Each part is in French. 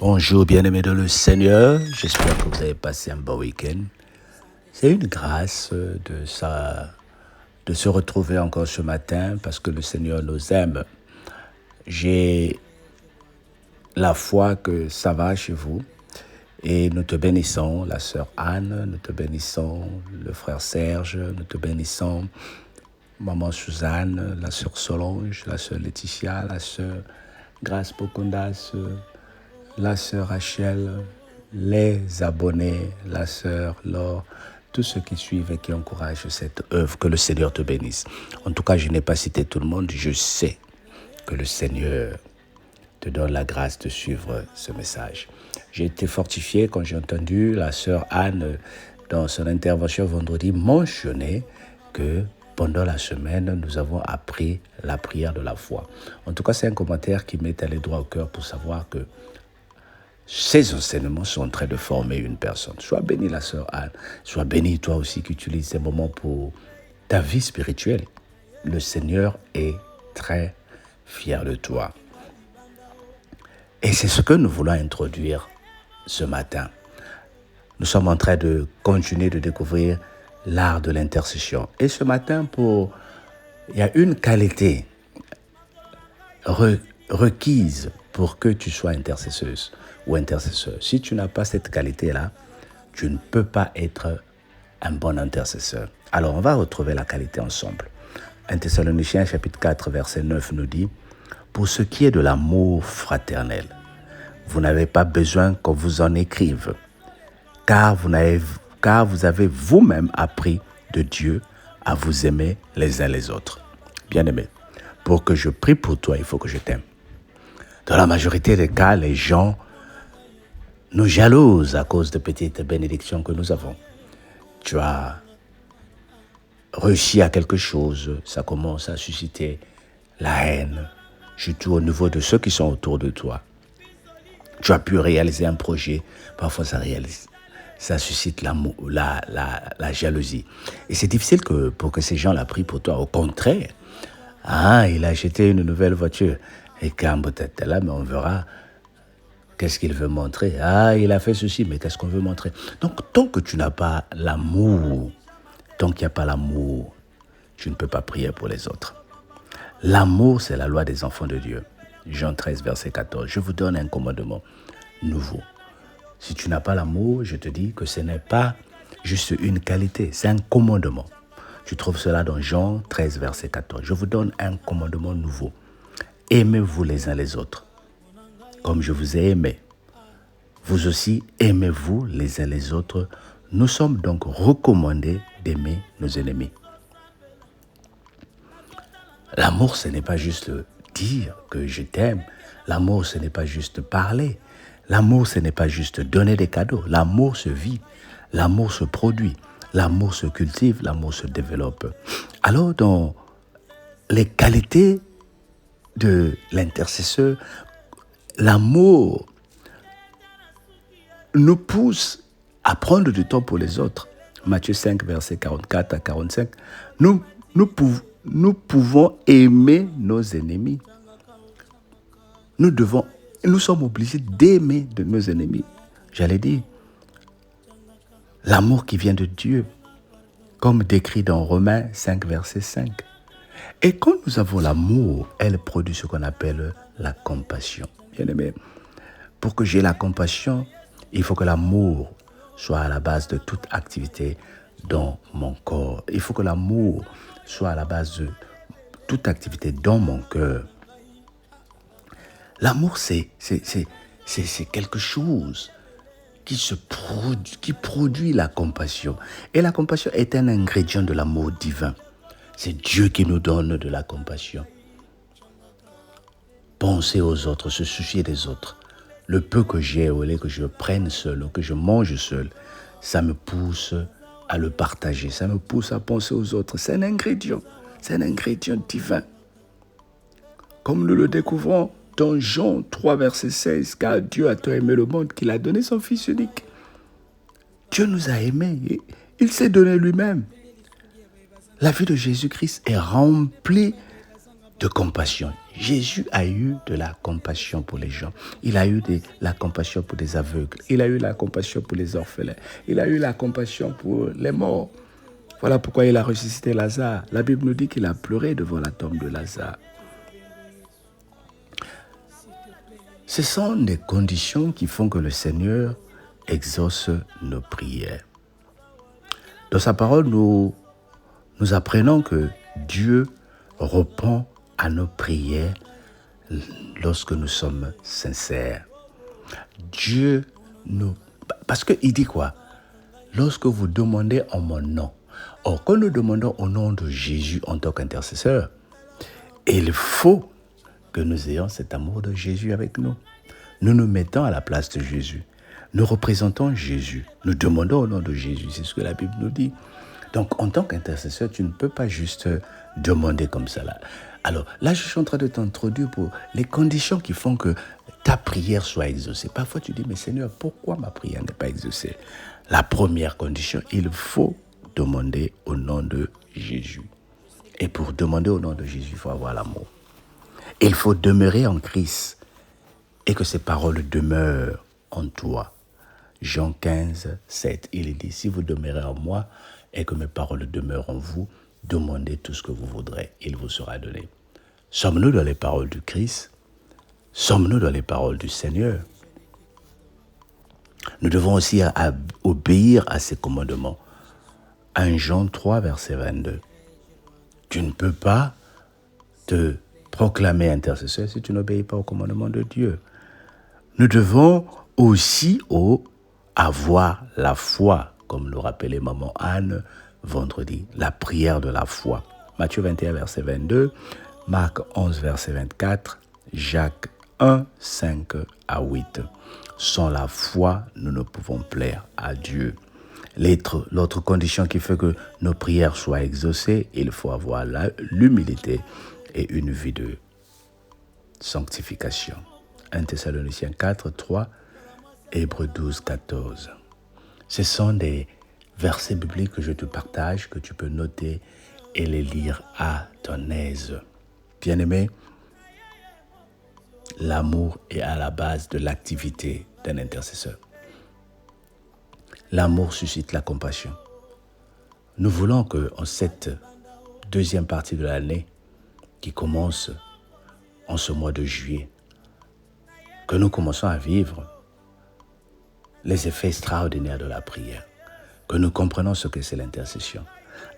Bonjour bien-aimés de le Seigneur, j'espère que vous avez passé un bon week-end. C'est une grâce de se retrouver encore ce matin parce que le Seigneur nous aime. J'ai la foi que ça va chez vous et nous te bénissons, la sœur Anne, nous te bénissons, le frère Serge, nous te bénissons, maman Suzanne, la sœur Solange, la sœur Laetitia, la sœur Grâce Pokondas, la sœur Rachel, les abonnés, la sœur Laure, tous ceux qui suivent et qui encouragent cette œuvre, que le Seigneur te bénisse. En tout cas, je n'ai pas cité tout le monde, je sais que le Seigneur te donne la grâce de suivre ce message. J'ai été fortifié quand j'ai entendu la sœur Anne, dans son intervention vendredi, mentionner que pendant la semaine, nous avons appris la prière de la foi. En tout cas, c'est un commentaire qui m'est allé droit au cœur pour savoir que ces enseignements sont en train de former une personne. Sois béni la sœur Anne, sois béni toi aussi qui utilises ces moments pour ta vie spirituelle. Le Seigneur est très fier de toi. Et c'est ce que nous voulons introduire ce matin. Nous sommes en train de continuer de découvrir l'art de l'intercession. Et ce matin, il y a une qualité requise pour que tu sois intercesseuse ou intercesseur. Si tu n'as pas cette qualité-là, tu ne peux pas être un bon intercesseur. Alors, on va retrouver la qualité ensemble. 1 Thessaloniciens chapitre 4, verset 9 nous dit « Pour ce qui est de l'amour fraternel, vous n'avez pas besoin qu'on vous en écrive, car vous avez vous-même appris de Dieu à vous aimer les uns les autres. » Bien-aimé, pour que je prie pour toi, il faut que je t'aime. Dans la majorité des cas, les gens nous jalousent à cause de petites bénédictions que nous avons. Tu as réussi à quelque chose, ça commence à susciter la haine, surtout au niveau de ceux qui sont autour de toi. Tu as pu réaliser un projet, parfois ça suscite la jalousie. Et c'est difficile pour que ces gens la prient pour toi. Au contraire, il a acheté une nouvelle voiture. Et quand peut-être là, mais on verra qu'est-ce qu'il veut montrer. Il a fait ceci, mais qu'est-ce qu'on veut montrer? Donc, tant que tu n'as pas l'amour, tant qu'il n'y a pas l'amour, tu ne peux pas prier pour les autres. L'amour, c'est la loi des enfants de Dieu. Jean 13, verset 14. Je vous donne un commandement nouveau. Si tu n'as pas l'amour, je te dis que ce n'est pas juste une qualité, c'est un commandement. Tu trouves cela dans Jean 13, verset 14. Je vous donne un commandement nouveau. Aimez-vous les uns les autres, comme je vous ai aimé. Vous aussi, aimez-vous les uns les autres. Nous sommes donc recommandés d'aimer nos ennemis. L'amour, ce n'est pas juste dire que je t'aime. L'amour, ce n'est pas juste parler. L'amour, ce n'est pas juste donner des cadeaux. L'amour se vit. L'amour se produit. L'amour se cultive. L'amour se développe. Alors, dans les qualités de l'intercesseur, l'amour nous pousse à prendre du temps pour les autres. Matthieu 5, verset 44 à 45. Nous pouvons aimer nos ennemis. Nous sommes obligés d'aimer de nos ennemis. J'allais dire, l'amour qui vient de Dieu, comme décrit dans Romains 5, verset 5. Et quand nous avons l'amour, elle produit ce qu'on appelle la compassion. Bien-aimé, pour que j'ai la compassion, il faut que l'amour soit à la base de toute activité dans mon corps. Il faut que l'amour soit à la base de toute activité dans mon cœur. L'amour, c'est quelque chose qui produit la compassion. Et la compassion est un ingrédient de l'amour divin. C'est Dieu qui nous donne de la compassion. Penser aux autres, se soucier des autres. Le peu que j'ai, au lieu que je prenne seul ou que je mange seul, ça me pousse à le partager. Ça me pousse à penser aux autres. C'est un ingrédient divin. Comme nous le découvrons dans Jean 3, verset 16, car Dieu a tant aimé le monde qu'il a donné son Fils unique. Dieu nous a aimés. Il s'est donné lui-même. La vie de Jésus-Christ est remplie de compassion. Jésus a eu de la compassion pour les gens. Il a eu de la compassion pour les aveugles. Il a eu la compassion pour les orphelins. Il a eu la compassion pour les morts. Voilà pourquoi il a ressuscité Lazare. La Bible nous dit qu'il a pleuré devant la tombe de Lazare. Ce sont des conditions qui font que le Seigneur exauce nos prières. Dans sa parole, nous apprenons que Dieu répond à nos prières lorsque nous sommes sincères. Dieu nous... Parce qu'il dit quoi? Lorsque vous demandez en mon nom. Or, quand nous demandons au nom de Jésus en tant qu'intercesseur, il faut que nous ayons cet amour de Jésus avec nous. Nous nous mettons à la place de Jésus. Nous représentons Jésus. Nous demandons au nom de Jésus. C'est ce que la Bible nous dit. Donc, en tant qu'intercesseur, tu ne peux pas juste demander comme ça. Alors, là, je suis en train de t'introduire pour les conditions qui font que ta prière soit exaucée. Parfois, tu dis, mais Seigneur, pourquoi ma prière n'est pas exaucée? La première condition, il faut demander au nom de Jésus. Et pour demander au nom de Jésus, il faut avoir l'amour. Il faut demeurer en Christ et que ses paroles demeurent en toi. Jean 15, 7, il dit, si vous demeurez en moi et que mes paroles demeurent en vous, demandez tout ce que vous voudrez, il vous sera donné. Sommes-nous dans les paroles du Christ? Sommes-nous dans les paroles du Seigneur? Nous devons aussi obéir à ses commandements. 1 Jean 3, verset 22. Tu ne peux pas te proclamer intercesseur si tu n'obéis pas au commandement de Dieu. Nous devons aussi avoir la foi, comme le rappelait maman Anne vendredi, la prière de la foi. Matthieu 21, verset 22, Marc 11, verset 24, Jacques 1, 5 à 8. Sans la foi, nous ne pouvons plaire à Dieu. L'autre condition qui fait que nos prières soient exaucées, il faut avoir l'humilité et une vie de sanctification. 1 Thessaloniciens 4, 3, Hébreux 12, 14. Ce sont des versets bibliques que je te partage, que tu peux noter et les lire à ton aise. Bien-aimé, l'amour est à la base de l'activité d'un intercesseur. L'amour suscite la compassion. Nous voulons qu'en cette deuxième partie de l'année, qui commence en ce mois de juillet, que nous commençons à vivre les effets extraordinaires de la prière, que nous comprenons ce que c'est l'intercession.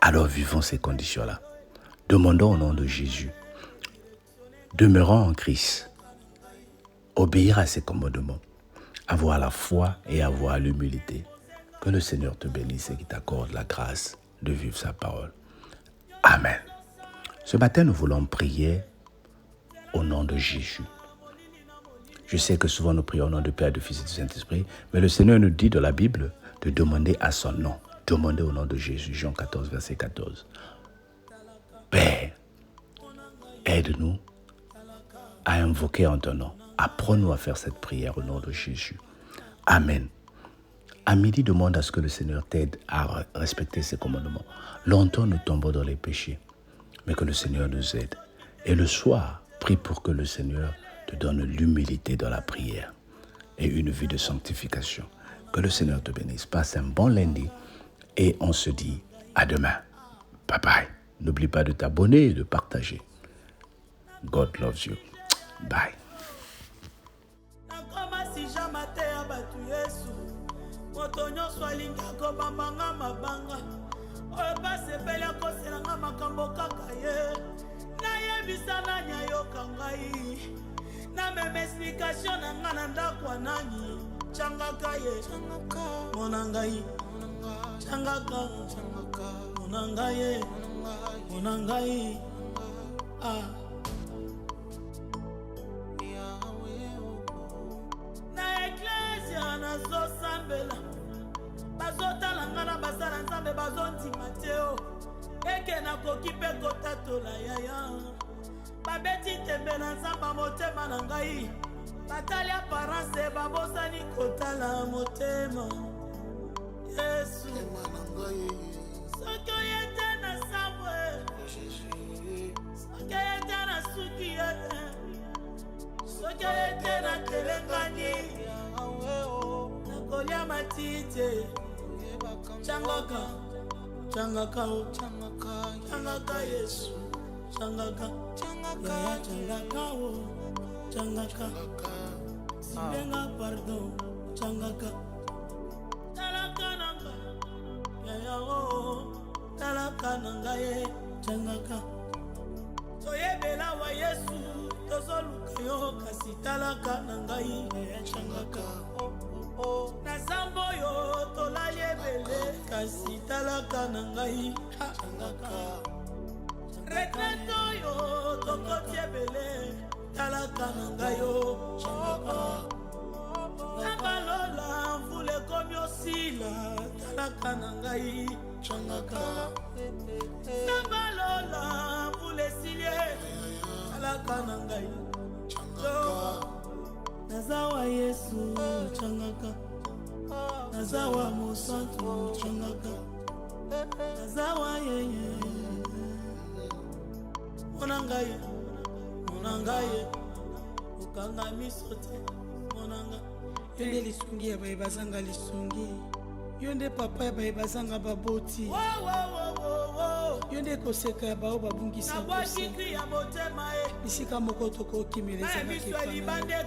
Alors vivons ces conditions-là. Demandons au nom de Jésus. Demeurons en Christ. Obéir à ses commandements. Avoir la foi et avoir l'humilité. Que le Seigneur te bénisse et qu'il t'accorde la grâce de vivre sa parole. Amen. Ce matin, nous voulons prier au nom de Jésus. Je sais que souvent nous prions au nom du Père, du Fils et du Saint-Esprit, mais le Seigneur nous dit dans la Bible de demander à son nom. Demander au nom de Jésus. Jean 14, verset 14. Père, aide-nous à invoquer en ton nom. Apprends-nous à faire cette prière au nom de Jésus. Amen. À midi, demande à ce que le Seigneur t'aide à respecter ses commandements. Longtemps, nous tombons dans les péchés, mais que le Seigneur nous aide. Et le soir, prie pour que le Seigneur te donne l'humilité dans la prière et une vie de sanctification. Que le Seigneur te bénisse. Passe un bon lundi et on se dit à demain. Bye bye. N'oublie pas de t'abonner et de partager. God loves you. Bye. Moto nyonso alingi akobambanga mabanga oyo basepeli akoselanga makambo kaka ye nayebisa nani ayoka ngai namema explikation na nga na ndako ya nani tyangaka ye mona ngai tyangaka mona ngai ye mona ngai na eklesia nazosambela bazotala nga na basala nzambe bazondima te o eke nakoki mpe kotatola yaya babeti tembe na nzamba motema na ngai batali aparance babosani kotala motema yesu soki oyete na sambwe soki ete na suki soki ete na telengani nakolia matite changaka changaka changaka Yesu changaka changaka changaka sibenga pardon changaka talaka nanga yaya talaka nanga ye changaka toyebela wa Yesu tozoluka yo kasi talaka nangai ya changaka nazambo yo tolali ebele kasi talaka nangai changaka retreto yo tokoti ebele talaka nangai yo changaka nabalola mvula ekomi osila talaka nangai changaka nabalola mvula esilie talaka nangai nazawa Yesu changaka nazawa mosantu changaka nazawa yeye monangaye ukanga misote monanga yonde lisungi ya baye bazanga lisungi yonde papa ya baye bazanga baboti yonde koseka ya bao babungisa nabwakikri ya motema bisika moko tokokimeleza bakefana